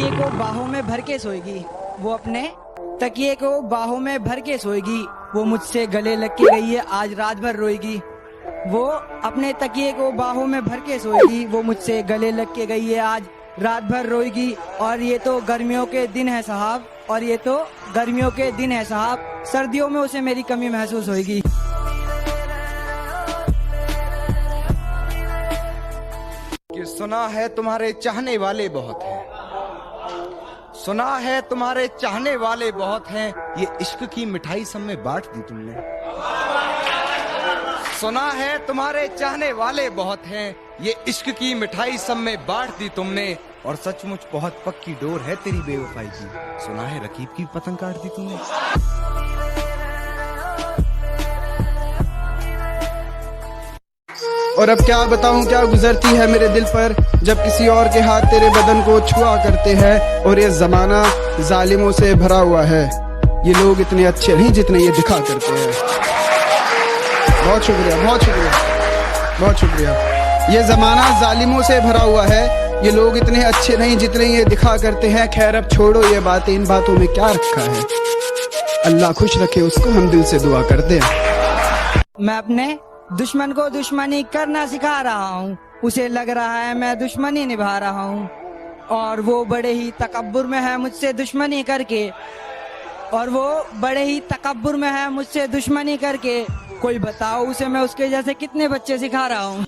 तकिए को बाहों में भर के सोएगी, वो अपने तकिए को बाहों में भर के सोएगी। वो मुझसे गले लग के गई है, आज रात भर रोएगी। वो अपने तकिए को बाहों में भर के सोएगी, वो मुझसे गले लग के गई है, आज रात भर रोएगी। और ये तो गर्मियों के दिन है साहब, और ये तो गर्मियों के दिन है साहब, सर्दियों में उसे मेरी कमी महसूस होगी। कि सुना है तुम्हारे चाहने वाले बहुत हैं, सुना है तुम्हारे चाहने वाले बहुत हैं, ये इश्क की मिठाई सब में बांट दी तुमने। सुना है तुम्हारे चाहने वाले बहुत हैं, ये इश्क की मिठाई सब में बांट दी तुमने। और सचमुच बहुत पक्की डोर है तेरी बेवफाई की, सुना है रकीब की पतंग काट दी तुमने। और अब क्या बताऊं क्या गुजरती है मेरे दिल पर, जब किसी और के हाथ तेरे बदन को छुआ करते हैं। और ये जमाना जालिमों से भरा हुआ है, ये लोग इतने अच्छे नहीं जितने ये दिखा करते हैं। बहुत शुक्रिया, बहुत शुक्रिया, बहुत शुक्रिया। ये जमाना जालिमों से भरा हुआ है, ये लोग इतने अच्छे नहीं जितने ये दिखा करते हैं। खैर अब छोड़ो ये बातें, इन बातों में क्या रखा है। अल्लाह खुश रखे उसको, हम दिल से दुआ करते हैं। मैं अपने दुश्मन को दुश्मनी करना सिखा रहा हूँ, उसे लग रहा है मैं दुश्मनी निभा रहा हूँ। और वो बड़े ही तकब्बुर में है मुझसे दुश्मनी करके, और वो बड़े ही तकब्बुर में है मुझसे दुश्मनी करके। कोई बताओ उसे मैं उसके जैसे कितने बच्चे सिखा रहा हूँ।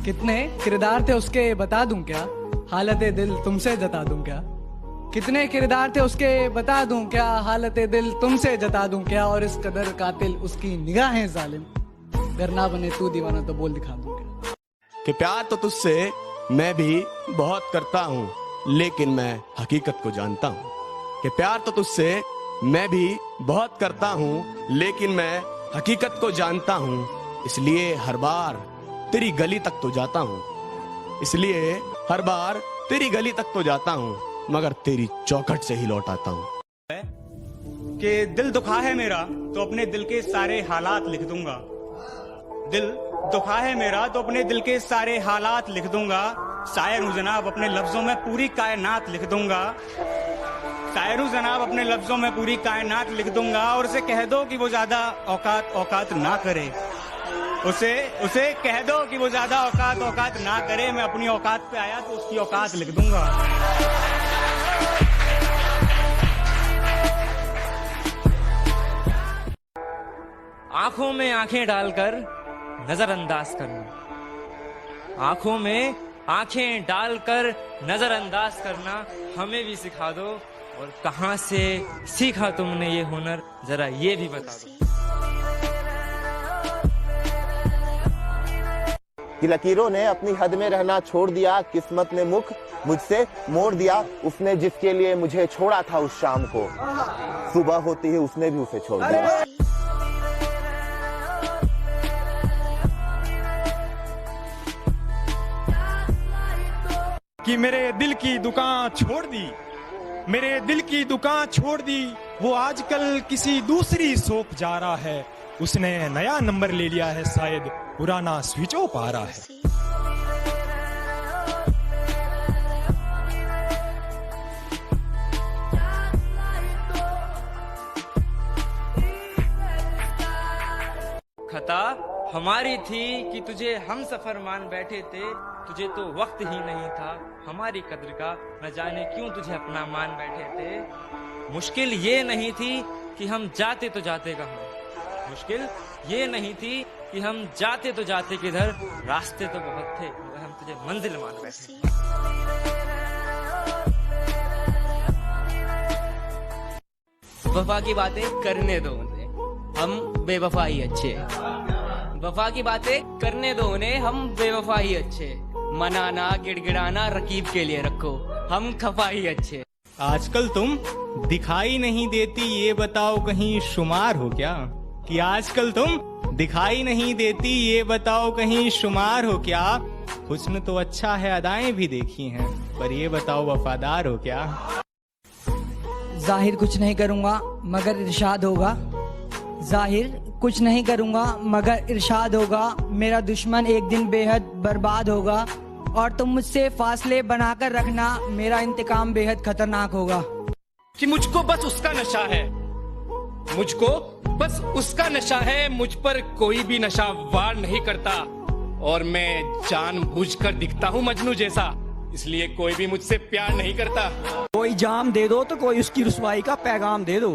कितने किरदार थे उसके बता दूं क्या, हालत दिल तुमसे जता दूं क्या। कितने किरदार थे उसके बता दूं क्या, हालत दिल तुमसे जता दूं क्या। और इस कदर कातिल उसकी निगाहें जालिम, अगर ना बने तू दीवाना तो बोल दिखा दूं क्या। कि प्यार तो तुझसे मैं भी बहुत करता हूँ, लेकिन मैं हकीकत को जानता हूँ। कि प्यार तो तुझसे मैं भी बहुत करता हूँ, लेकिन मैं हकीकत को जानता हूँ। इसलिए हर बार तेरी गली तक तो जाता हूँ, इसलिए हर बार तेरी गली तक तो जाता हूँ, मगर तेरी चौखट से ही लौट आता हूँ। कि दिल दुखा है मेरा तो अपने दिल के सारे हालात लिख दूंगा। दिल दुखा है मेरा तो अपने दिल के सारे हालात लिख दूंगा। शायर हूँ जनाब, अपने लफ्जों में पूरी कायनात लिख दूंगा। शायर हूँ जनाब, अपने लफ्जों में पूरी कायनात लिख दूंगा। और उसे कह दो कि वो ज्यादा औकात ना करे, उसे कह दो कि वो ज्यादा औकात ना करे। मैं अपनी औकात पे आया तो उसकी औकात लिख दूंगा। आंखों में आंखें डालकर नजरअंदाज करना, आंखों में आंखें डालकर नजरअंदाज करना हमें भी सिखा दो। और कहां से सीखा तुमने ये हुनर, जरा ये भी बता दो। कि लकीरों ने अपनी हद में रहना छोड़ दिया, किस्मत ने मुख मुझसे मोड़ दिया। उसने जिसके लिए मुझे छोड़ा था उस शाम को, सुबह होती है उसने भी उसे छोड़ दिया। कि मेरे दिल की दुकान छोड़ दी, मेरे दिल की दुकान छोड़ दी। वो आजकल किसी दूसरी शॉप जा रहा है, उसने नया नंबर ले लिया है, शायद पुराना स्विच ऑफ आ रहा है। खता हमारी थी कि तुझे हम सफर मान बैठे थे, तुझे तो वक्त ही नहीं था हमारी कद्र का, न जाने क्यों तुझे अपना मान बैठे थे। मुश्किल ये नहीं थी कि हम जाते तो जाते कहाँ, मुश्किल ये नहीं थी कि हम जाते तो जाते किधर, रास्ते तो बहुत थे मगर हम तुझे मंजिल मान बैठे। वफा की बातें करने दो उन्हें, हम बेवफा ही अच्छे। वफा की बातें करने दो उन्हें, हम बेवफा ही अच्छे। मनाना गिड़गिड़ाना रकीब के लिए रखो, हम खफा ही अच्छे। आजकल तुम दिखाई नहीं देती, ये बताओ कहीं शुमार हो क्या। कि आजकल तुम दिखाई नहीं देती, ये बताओ कहीं शुमार हो क्या। हुस्न तो अच्छा है, अदाएं भी देखी हैं, पर ये बताओ वफादार हो क्या। जाहिर कुछ नहीं करूँगा मगर इरशाद होगा, जाहिर कुछ नहीं करूँगा मगर इरशाद होगा, मेरा दुश्मन एक दिन बेहद बर्बाद होगा और तुम मुझसे फासले बनाकर रखना, मेरा इंतकाम बेहद खतरनाक होगा। कि मुझको बस उसका नशा है, मुझको बस उसका नशा है, मुझ पर कोई भी नशा वार नहीं करता और मैं जानबूझकर दिखता हूँ मजनू जैसा, इसलिए कोई भी मुझसे प्यार नहीं करता। कोई जाम दे दो तो कोई उसकी रुसवाई का पैगाम दे दो,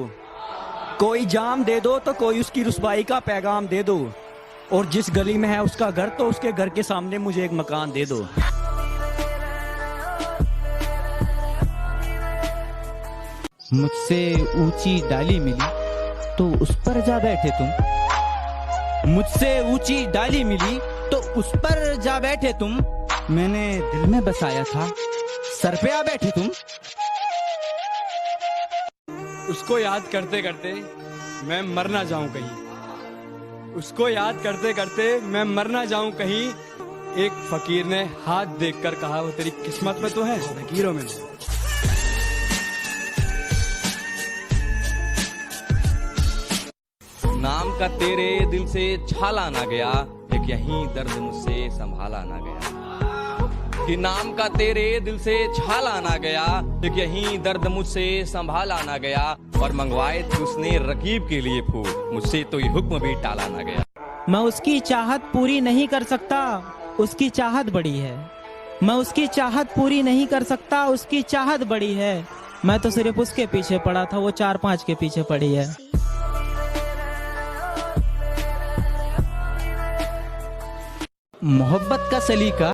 कोई जाम दे दो तो कोई उसकी रुसवाई का पैगाम दे दो, और जिस गली में है उसका घर तो उसके घर के सामने मुझे एक मकान दे दो। मुझसे ऊंची डाली मिली तो उस पर जा बैठे तुम, मुझसे ऊंची डाली मिली तो उस पर जा बैठे तुम, मैंने दिल में बसाया था सर पे आ बैठे तुम। उसको याद करते करते मैं मर ना जाऊं कहीं, उसको याद करते करते मैं मर ना जाऊं कहीं। एक फकीर ने हाथ देखकर कहा, वो तेरी किस्मत में तो है, लकीरों में नहीं। नाम का तेरे दिल से छाला ना गया, एक यही दर्द मुझसे संभाला ना गया। कि नाम का तेरे दिल से छाला ना गया, एक यही दर्द मुझसे संभाला ना गया। और मंगवाए थे उसने रकीब के लिए फूल, मुझसे तो ये हुक्म भी टाला ना गया। मैं उसकी चाहत पूरी नहीं कर सकता, उसकी चाहत बड़ी है। मैं उसकी चाहत पूरी नहीं कर सकता, उसकी चाहत बड़ी है। मैं तो सिर्फ उसके पीछे पड़ा था, वो 4-5 के पीछे पड़ी है। मोहब्बत का सलीका